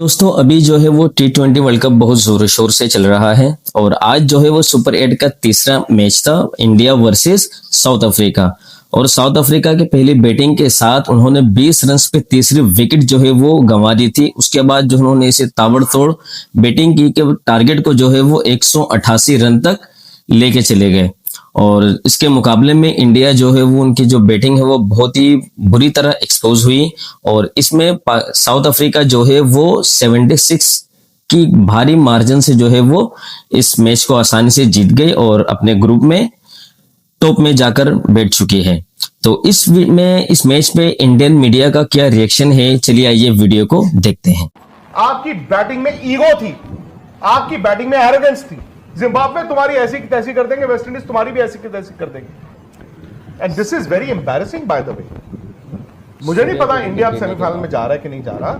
दोस्तों अभी जो है वो T20 वर्ल्ड कप बहुत जोर शोर से चल रहा है और आज जो है वो सुपर 8 का तीसरा मैच था इंडिया वर्सेस साउथ अफ्रीका। और साउथ अफ्रीका की पहली बैटिंग के साथ उन्होंने 20 रन पे तीसरी विकेट जो है वो गंवा दी थी। उसके बाद जो उन्होंने इसे ताबड़तोड़ बैटिंग की कि टारगेट को जो है वो 188 रन तक लेके चले गए। और इसके मुकाबले में इंडिया जो है वो उनकी जो बैटिंग है वो बहुत ही बुरी तरह एक्सपोज हुई और इसमें साउथ अफ्रीका जो है वो 76 की भारी मार्जिन से जो है वो इस मैच को आसानी से जीत गई और अपने ग्रुप में टॉप में जाकर बैठ चुकी है। तो इस मैच पे इंडियन मीडिया का क्या रिएक्शन है, चलिए आइए वीडियो को देखते हैं। आपकी बैटिंग में ईगो थी, आपकी बैटिंग में एरोगेंस थी। जिम्बाब्वे तुम्हारी ऐसी की तैसी कर देंगे, वेस्ट इंडीज तुम्हारी भी ऐसी की तैसी कर देंगे। And this is very embarrassing by the way. मुझे नहीं पता इंडिया अब सेमीफाइनल में जा रहा है कि नहीं जा रहा।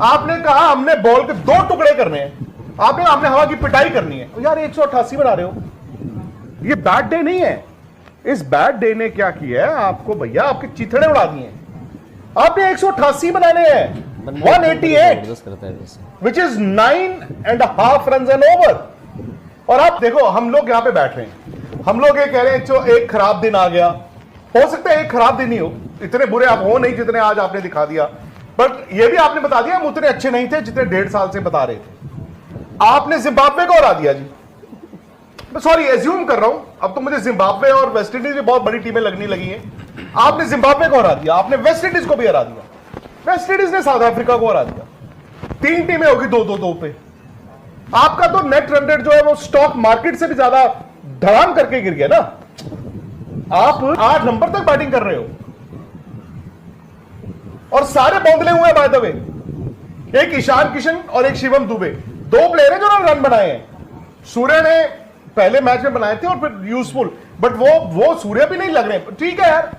आपने कहा हमने बॉल के 2 टुकड़े करने हैं, आपने हमने हवा की पिटाई करनी है। यार 188 बना रहे हो, ये बैड डे नहीं है। इस बैड डे ने क्या किया है आपको भैया, आपके चिथड़े उड़ा दिए। आपने 188 बनाने हैं, 188 which is 9.5 run and over. और आप देखो हम लोग यहां पे बैठ रहे हैं, हम लोग ये कह रहे हैं जो एक खराब दिन आ गया। हो सकता है एक खराब दिन ही हो, इतने बुरे आप हो नहीं जितने आज आपने दिखा दिया। बट ये भी आपने बता दिया हम उतने अच्छे नहीं थे जितने 1.5 साल से बता रहे थे। आपने जिम्बाब्वे को हरा दिया जी। मैं सॉरी एज्यूम कर रहा हूं, अब तो मुझे जिम्बाब्वे और वेस्ट इंडीज भी बहुत बड़ी टीमें लगनी लगी हैं। आपने जिम्बाब्वे को हरा दिया, आपने वेस्ट इंडीज को भी हरा दिया, वेस्ट इंडीज ने साउथ अफ्रीका को हरा दिया। 3 टीमें होगी 2-2-2 पे। आपका तो नेट रन रेट जो है वो स्टॉक मार्केट से भी ज्यादा धड़ाम करके गिर गया ना। आप 8 नंबर तक बैटिंग कर रहे हो और सारे बौंदले हुए बाय द वे। एक ईशान किशन और एक शिवम दुबे, 2 प्लेयर हैं जो रन बनाए हैं। सूर्य ने पहले मैच में बनाए थे और फिर यूजफुल, बट वो सूर्य भी नहीं लग रहे। ठीक है यार,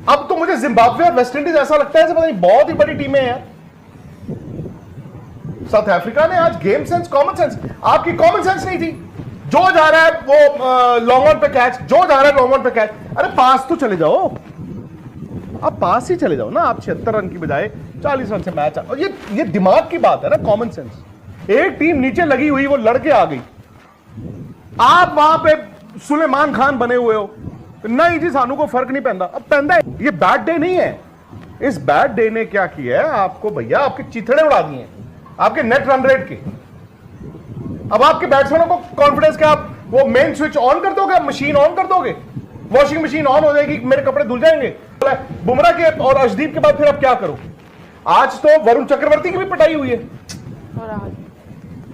अब तो मुझे जिम्बाब्वे और वेस्ट इंडीज ऐसा लगता है पता नहीं बहुत ही बड़ी टीमें हैं यार। साउथ अफ्रीका ने आज गेम सेंस, कॉमन सेंस, आपकी कॉमन सेंस नहीं थी। जो जा रहा है वो लॉन्ग ऑन पे कैच, जो जा रहा है लॉन्ग ऑन पे कैच। अरे पास तो चले जाओ, आप पास ही चले जाओ ना। आप 76 रन की बजाय 40 रन से मैच। और ये दिमाग की बात है ना, कॉमन सेंस। एक टीम नीचे लगी हुई वो लड़के आ गई, आप वहां पे सुलेमान खान बने हुए हो। नहीं जी सानू को फर्क नहीं पैंदा। अब पैंदा है, ये बैड डे नहीं है। इस बैड डे ने क्या किया है आपको भैया, आपके चिथड़े उड़ा दिए, आपके नेट रन रेट के। अब आपके बैट्समैनों को कॉन्फिडेंस क्या, आप वो मेन स्विच ऑन कर दोगे, मशीन ऑन कर दोगे, वॉशिंग मशीन ऑन हो जाएगी, मेरे कपड़े धुल जाएंगे। बुमराह के और अर्शदीप के बाद फिर अब क्या करो। आज तो वरुण चक्रवर्ती की भी पिटाई हुई है,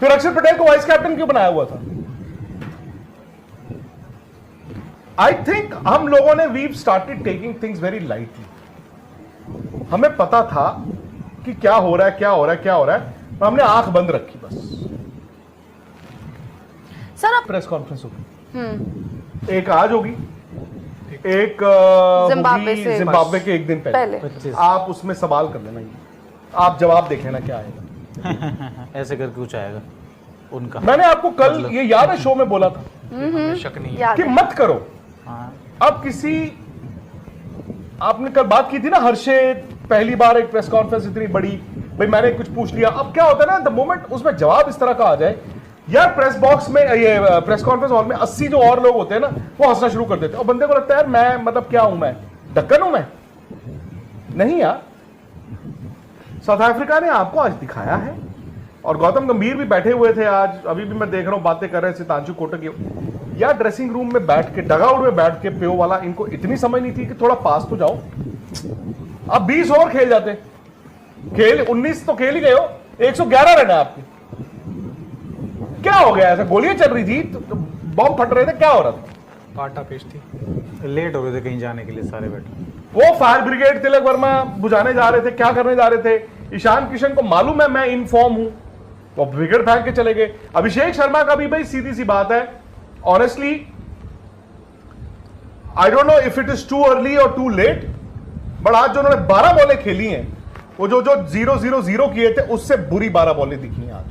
फिर अक्षर पटेल को वाइस कैप्टन क्यों बनाया हुआ था। आई थिंक हम लोगों ने we started taking things very lightly. हमें पता था कि क्या हो रहा है, क्या हो रहा है, क्या हो रहा है, हमने आंख बंद रखी बस। सर आप प्रेस कॉन्फ्रेंस होगी, एक आज होगी, एक जिम्बाब्वे के एक दिन पहले। आप उसमें सवाल कर लेना, आप जवाब देख लेना क्या आएगा। ऐसे करके कुछ आएगा उनका। मैंने आपको कल ये याद है शो में बोला था शक नहीं है कि मत करो। हाँ। अब किसी, आपने कल बात की थी ना हर्षित, पहली बार एक प्रेस कॉन्फ्रेंस इतनी बड़ी, भाई मैंने कुछ पूछ लिया। अब क्या होता है ना, द मोमेंट उसमें जवाब इस तरह का आ जाए यार, प्रेस बॉक्स में, ये प्रेस कॉन्फ्रेंस हॉल में 80 जो और लोग होते हैं ना वो हंसना शुरू कर देते हैं और बंदे को लगता है यार मैं मतलब क्या हूं, मैं ढक्कन हूं, मैं नहीं यार। साउथ अफ्रीका ने आपको आज दिखाया है और गौतम गंभीर भी बैठे हुए थे आज, अभी भी मैं देख रहा हूं बातें कर रहे थे सितांशु कोटक यार। ड्रेसिंग रूम में बैठ के, डगआउट में बैठ के प्यो वाला, इनको इतनी समझ नहीं थी कि थोड़ा पास तो जाओ। अब 20 ओवर खेल जाते, खेल 19 तो खेल ही गए हो, 111 रन है आपके। क्या हो गया, ऐसा गोलियां चल रही थी, तो बॉम्ब फट रहे थे, क्या हो रहा था। पाटा पेश थी, लेट हो रहे थे कहीं जाने के लिए सारे बैठे। वो फायर ब्रिगेड तिलक वर्मा बुझाने जा रहे थे, क्या करने जा रहे थे। ईशान किशन को मालूम है मैं इन फॉर्म हूं, तो ब्रिगेड फेंक के चले गए। अभिषेक शर्मा का भी भाई सीधी सी बात है, honestly I don't know if it is too early और टू लेट, बट आज जो उन्होंने 12 बॉलें खेली हैं, वो जो 0-0-0 किए थे उससे बुरी 12 बॉलें दिखी हैं आज।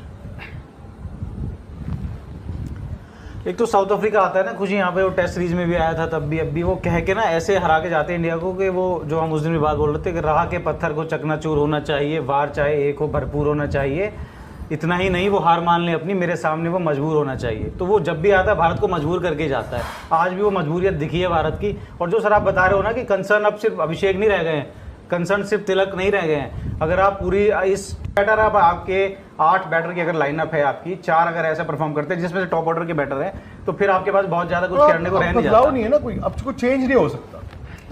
एक तो साउथ अफ्रीका आता है ना खुशी, यहाँ पे वो टेस्ट सीरीज में भी आया था, तब भी अब भी वो कह के ना ऐसे हरा के जाते हैं इंडिया को कि वो जो हम उस दिन भी बात बोल रहे थे कि राह के पत्थर को चकनाचूर होना चाहिए, वार चाहे एक हो भरपूर होना चाहिए, इतना ही नहीं वो हार मान ले अपनी, मेरे सामने वो मजबूर होना चाहिए। तो वो जब भी आता है भारत को मजबूर करके जाता है, आज भी वो मजबूरियत दिखी है भारत की। और जो सर आप बता रहे हो ना कि कंसर्न अब सिर्फ अभिषेक नहीं रह गए हैं, कंसर्न सिर्फ तिलक नहीं रह गए हैं। अगर आप पूरी इस बैटर अब आपके 8 बैटर की अगर लाइनअप है आपकी, 4 अगर ऐसा परफॉर्म करते हैं जिसमें से टॉप ऑर्डर के बैटर हैं, तो फिर आपके पास बहुत ज्यादा कुछ करने को रह नहीं जाता। नहीं है ना कोई, अब कुछ चेंज नहीं हो सकता।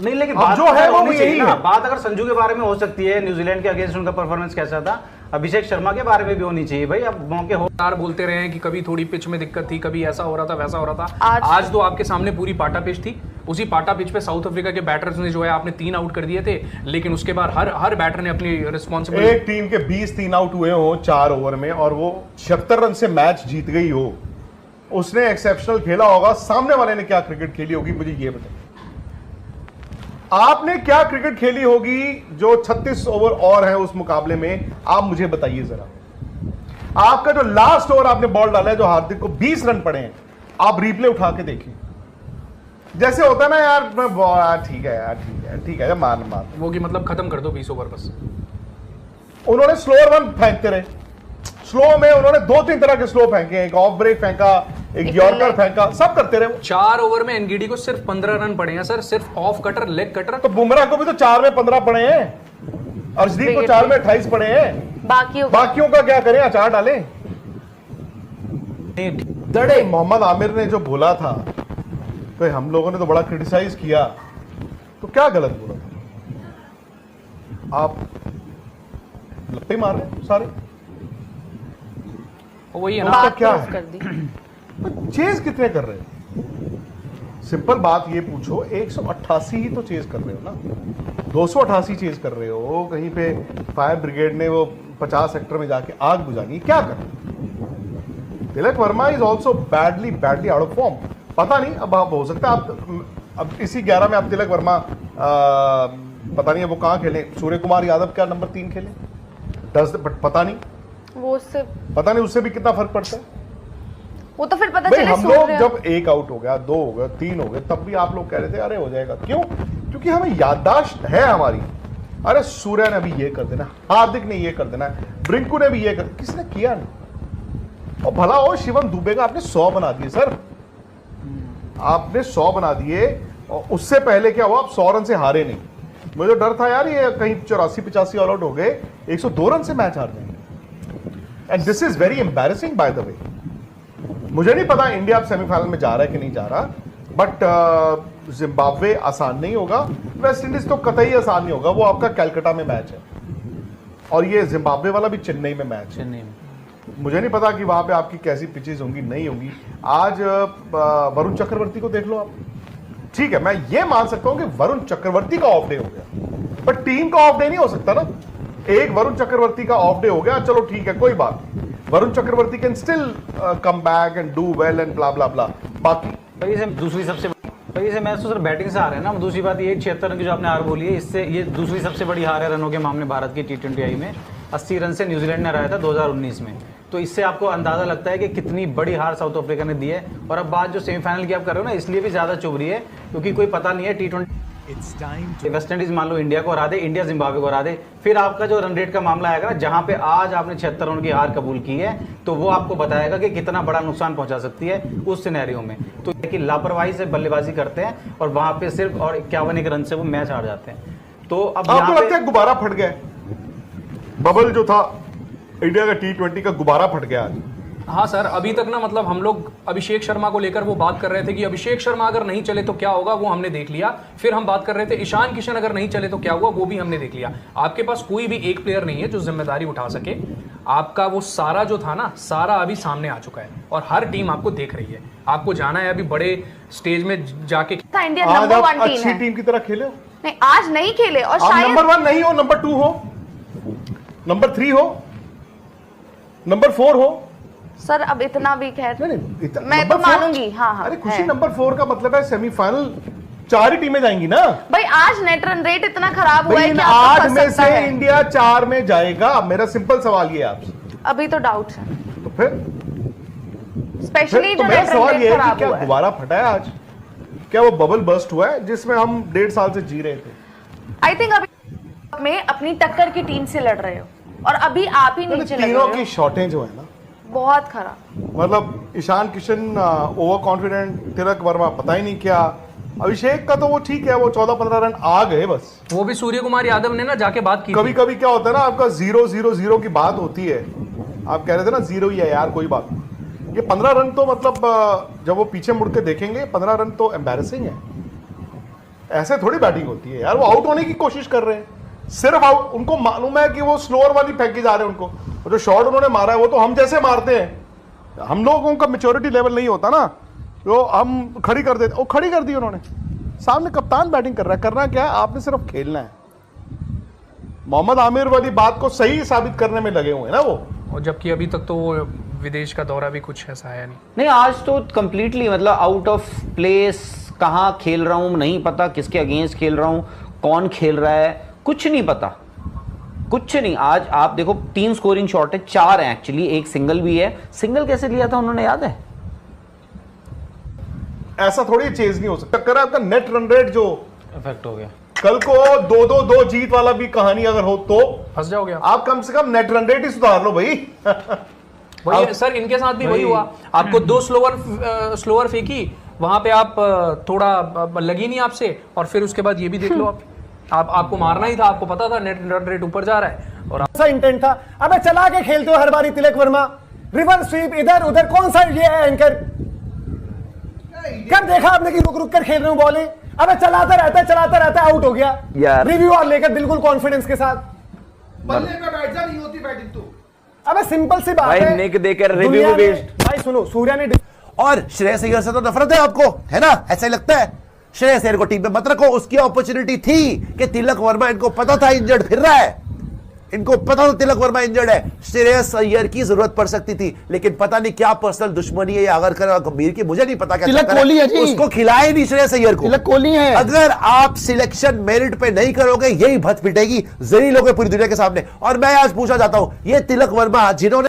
नहीं, लेकिन अब बात जो है वो होनी भी चाहिए यही ना। है। बात अगर संजू के बारे में हो सकती है, न्यूजीलैंड के अगेंस्ट उनका परफॉर्मेंस कैसा था, अभिषेक शर्मा के बारे में भी होनी चाहिए भाई। अब मौके हो यार बोलते रहे हैं कि कभी थोड़ी पिच में दिक्कत थी, कभी ऐसा हो रहा था वैसा हो रहा था। आज तो आपके सामने पूरी पाटा पिच थी। उसी पाटा पिच पे साउथ अफ्रीका के बैटर्स ने जो है आपने 3 आउट कर दिए थे, लेकिन उसके बाद हर बैटर ने अपनी रिस्पॉन्सिबिलिटी। एक टीम के 20 3 आउट हुए हो 4 ओवर में और वो 76 रन से मैच जीत गई हो, उसने एक्सेप्शनल खेला होगा। सामने वाले ने क्या क्रिकेट खेली होगी, मुझे ये बताइए। आपने क्या क्रिकेट खेली होगी जो 36 ओवर और है उस मुकाबले में, आप मुझे बताइए जरा। आपका जो लास्ट ओवर आपने बॉल डाला है, जो हार्दिक को 20 रन पड़े हैं, आप रिप्ले उठा के देखिए। जैसे होता है ना यार, मैं ठीक है यार, ठीक है मान वो कि मतलब खत्म कर दो 20 ओवर बस। उन्होंने स्लोअर रन फेंकते रहे। स्लो में उन्होंने 2-3 तरह के स्लो फेंके, एक ऑफ ब्रेक फेंका, एक यॉर्कर फेंका, सब करते रहे। 4 ओवर में एनगीडी को सिर्फ 15 रन पड़े हैं सर, सिर्फ ऑफ कटर, लेग कटर। तो बुमराह को भी तो 4 में 15 पड़े हैं, अर्शदीप को 4 में 28 पड़े हैं। बाकियों का क्या करें, अचार डालें। दड़े मोहम्मद आमिर ने जो बोला था, तो हम लोगों ने तो बड़ा क्रिटिसाइज किया, तो क्या गलत बोला था? आप लप्पे मार रहे हैं सारे, वही है तो ना। उसका क्या है? तो चेज कितने कर रहे हो? सिंपल बात ये पूछो, 188 ही तो चेज कर रहे हो ना, 288 चेज कर रहे हो। कहीं पे फायर ब्रिगेड ने वो 50 सेक्टर में जाके आग बुझानी, क्या कर रहे हो? Tilak Varma is also badly out of form. पता नहीं, अब हो सकता है आप अब इसी 11 में आप तिलक वर्मा पता नहीं वो कहाँ खेले, सूर्य कुमार यादव क्या नंबर 3 खेले 10, पता नहीं वो उससे पता नहीं उससे भी कितना फर्क पड़ता है। वो तो फिर पता भाई चले हम लोग सूर्य। जब 1 आउट हो गया, 2 हो गए, 3 हो गए, तब भी आप लोग कह रहे थे अरे हो जाएगा। क्यों? क्योंकि हमें याददाश्त है हमारी। अरे सूर्य ने अभी ये कर देना, हार्दिक ने ये कर देना, ब्रिंकू ने भी ये कर, किसने किया नहीं। और भला हो शिवम दुबे का आपने 100 बना दिए सर, आपने 100 बना दिए। और उससे पहले क्या हुआ, आप 100 रन से हारे नहीं। मुझे डर था यार ये कहीं 84-85 ऑल आउट हो गए, 102 रन से मैच हार जाएंगे। And this is very embarrassing by the way. मुझे नहीं पता इंडिया अब सेमीफाइनल में जा रहा है कि नहीं जा रहा, बट जिम्बाब्वे आसान नहीं होगा, वेस्ट इंडीज तो कतई आसान नहीं होगा। वो आपका कैलकाटा में मैच है और ये जिम्बाब्वे वाला भी चेन्नई में मैच है। चेन्नई में मुझे नहीं पता कि वहां पे आपकी कैसी पिचेस होंगी, नहीं होंगी। आज वरुण चक्रवर्ती को देख लो आप, ठीक है मैं ये मान सकता हूं कि वरुण चक्रवर्ती का ऑफ डे हो गया, पर टीम का ऑफ डे नहीं हो सकता ना। एक वरुण चक्रवर्ती का ऑफ डे हो गया, चलो ठीक है कोई बात नहीं, Varun Chakravarthy can still come back and do well and blah blah blah. बाकी भाई से दूसरी सबसे भाई से मैच तो सर बैटिंग से आ रहे हैं ना। दूसरी बात ये 76 रन की जो आपने हार बोली है, इससे ये दूसरी सबसे बड़ी हार है रनों के मामले भारत की T20I में। 80 रन से न्यूजीलैंड ने हराया था 2019 में। तो इससे आपको अंदाजा लगता है कि कितनी बड़ी हार साउथ अफ्रीका ने दी है। और अब बात जो सेमीफाइनल की आप कर रहे हो ना, इसलिए भी ज्यादा चुभ रही है क्योंकि कोई पता नहीं है T20 वेस्ट इंडीज मान लो इंडिया को हरा दे, इंडिया जिम्बाब्वे को हरा दे, फिर आपका जो रन रेट का मामला आएगा ना, जहां पे आज आपने 76 रन की हार कबूल की है, तो वो आपको बताएगा कि कितना बड़ा नुकसान पहुंचा सकती है उस सिनेरियो में। तो कि लापरवाही से बल्लेबाजी करते हैं और वहां पे सिर्फ और 51 रन से वो मैच हार जाते हैं। तो अब आपको लगता है गुब्बारा फट गया, बबल जो था इंडिया का T20 का गुब्बारा फट गया आज? हाँ सर, अभी तक ना मतलब हम लोग अभिषेक शर्मा को लेकर वो बात कर रहे थे कि अभिषेक शर्मा अगर नहीं चले तो क्या होगा, वो हमने देख लिया। फिर हम बात कर रहे थे ईशान किशन अगर नहीं चले तो क्या हुआ, वो भी हमने देख लिया। आपके पास कोई भी एक प्लेयर नहीं है जो जिम्मेदारी उठा सके। आपका वो सारा जो था ना, सारा अभी सामने आ चुका है और हर टीम आपको देख रही है। आपको जाना है अभी बड़े स्टेज में जाके। इंडिया आज नंबर आप 1 टीम अच्छी है। टीम की तरह खेले हो, नहीं आज नहीं खेले और आप शायद नंबर 1 नहीं हो, नंबर 2 हो, नंबर 3 हो, नंबर 4 हो। सर अब इतना भी खैर नहीं, मैं नंबर तो 4 मानूंगी। हाँ हाँ अरे खुशी है। नंबर 4 का मतलब है सेमीफाइनल 4 ही टीमें जाएंगी ना भाई आज नेट रन रेट इतना खराब हुआ भाई। है इन कि आपको 8 फंस में सकता से है। इंडिया 4 में जाएगा। मेरा सिंपल सवाल ये है आपसे, अभी तो डाउट है। तो फिर स्पेशली तो जो मेरा नेट सवाल रन ये रेट है कि खराब क्या हुआ है। दोबारा फटा है आज? क्या वो बबल बर्स्ट हुआ है जिसमें हम 1.5 साल से जी रहे थे? आई थिंक अभी में अपनी टक्कर की टीम से लड़ रहे हो और अभी आप ही नीचे लग तीनों रहे की हो। शॉटें जो है ना, बहुत खराब। मतलब ईशान किशन ओवर कॉन्फिडेंट, तिलक वर्मा पता ही नहीं क्या, अभिषेक का तो वो ठीक है, वो 14-15 रन आ गए बस। वो भी सूर्य कुमार यादव ने ना जाके बात की कभी थी। कभी क्या होता है ना, आपका 0-0-0 की बात होती है, आप कह रहे थे ना 0 ही है यार कोई बात नहीं। ये 15 रन तो मतलब जब वो पीछे मुड़ के देखेंगे 15 रन तो एम्बैरेसिंग है। ऐसे थोड़ी बैटिंग होती है यार। वो आउट होने की कोशिश कर रहे हैं, सिर्फ आउट। उनको मालूम है कि वो स्लोअर वाली फेंकी जा रहे हैं उनको, और जो शॉट उन्होंने मारा है वो तो हम जैसे मारते हैं। हम लोगों का मेच्योरिटी लेवल नहीं होता ना, तो हम खड़ी कर देते। वो खड़ी कर दी उन्होंने, सामने कप्तान बैटिंग कर रहा है। करना क्या है, आपने सिर्फ खेलना है। मोहम्मद आमिर वाली बात को सही साबित करने में लगे हुए हैं ना वो। और जबकि अभी तक तो वो विदेश का दौरा भी कुछ ऐसा आया नहीं। नहीं, आज तो कंप्लीटली मतलब आउट ऑफ प्लेस, कहाँ खेल रहा हूँ नहीं पता, किसके अगेंस्ट खेल रहा हूँ, कौन खेल रहा है, कुछ नहीं पता, कुछ नहीं। आज आप देखो 3 स्कोरिंग शॉट है, 4 है एक्चुअली, एक सिंगल भी है। सिंगल कैसे लिया था उन्होंने, याद है? ऐसा थोड़ी चेज नहीं हो सकता। टक्कर आपका नेट रन रेट जो इफेक्ट हो गया। कल को 2-2 जीत वाला भी कहानी अगर हो तो फंस जाओगे आप। आप कम से कम नेट रन रेट ही सुधार लो भाई। वही सर, इनके साथ भी वही हुआ। आपको 2 स्लोअर फेंकी, वहां पे आप थोड़ा लगी नहीं आपसे, और फिर उसके बाद ये भी देख लो आप आपको मारना ही था, आपको पता था नेट रन रेट ऊपर जा रहा है। और सा इंटेंट था। अबे चला के खेलते हो हर बारी तिलक वर्मा, रिवर्स स्वीप इधर उधर, कौन सा ये है एंकर? कब देखा आपने कि रुक रुक कर खेल रहे हो बॉलिंग? अबे चलाता रहता है, आउट हो गया यार। रिव्यू और लेकर बिल्कुल कॉन्फिडेंस के साथ। बल्ले पे बैठ जा, नहीं होती बैटिंग तो। अबे सिंपल सी बात भाई, है। निक देकर रिव्यू दुनिया भी ने- वेस्ट। भाई सुनो, सूर्या ने और श्रेयस अय्यर से तो नफरत है आपको, है ना? ऐसा ही लगता है। श्रेयस अय्यर को टीम में मत रखो। उसकी अपॉर्चुनिटी थी कि तिलक वर्मा, इनको पता था इंजर्ड फिर रहा है, इनको पता था तिलक वर्मा इंजर्ड है, श्रेयस अय्यर की जरूरत पड़ सकती थी, लेकिन पता नहीं क्या पर्सनल दुश्मनी है या आगरकर और गंभीर की, मुझे नहीं पता क्या तिलक चक्कर है। कोहली है जी। उसको खिलाए नहीं श्रेयस अय्यर को। तिलक कोहली है। अगर आप सिलेक्शन मेरिट पे नहीं करोगे, यही भत पिटेगी जरीलों के पूरी दुनिया के सामने। और मैं आज पूछना चाहता हूं, ये तिलक वर्मा जिन्होंने